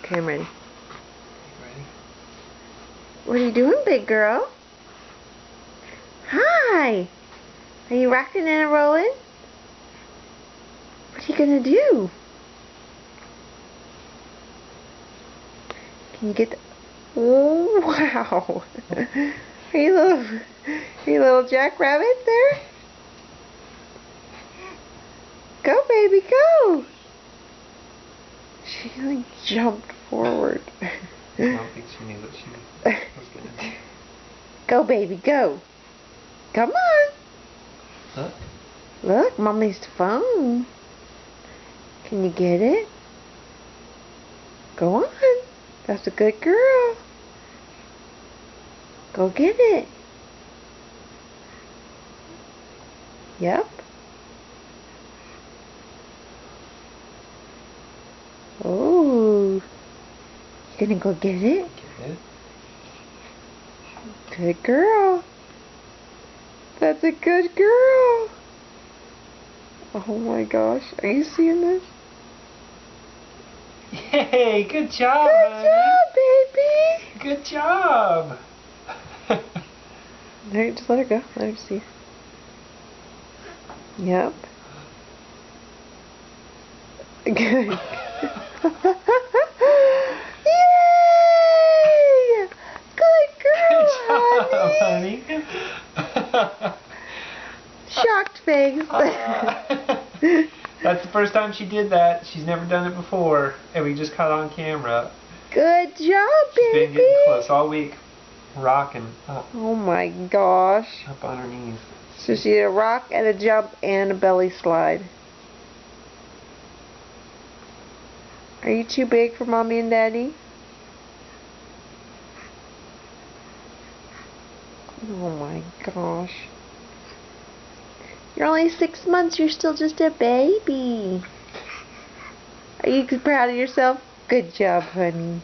Okay, I'm ready. Ready? What are you doing, big girl? Hi! Are you rocking and rolling? What are you gonna do? Can you get the... Oh, wow! Are you a little jackrabbit there? Go, baby, go! She like jumped forward. I don't think she knew what she was gonna do. Go, baby, go! Come on! Huh? Look, Mommy's phone. Can you get it? Go on. That's a good girl. Go get it. Yep. Oh. You gonna go get it? Get it? Good girl. That's a good girl. Oh my gosh. Are you seeing this? Yay! Good job, Good honey. job, baby. Good job. No, just let her go. Let her see. Yep. Good. Yay! Good girl, honey. honey. Shocked face. That's the first time she did that. She's never done it before, and we just caught on camera. Good job, She's baby. been getting close all week, rocking up. Oh my gosh. Up on her knees. So she did a rock and a jump and a belly slide. Are you too big for Mommy and Daddy? Oh my gosh. You're only 6 months. You're still just a baby. Are you proud of yourself? Good job, honey.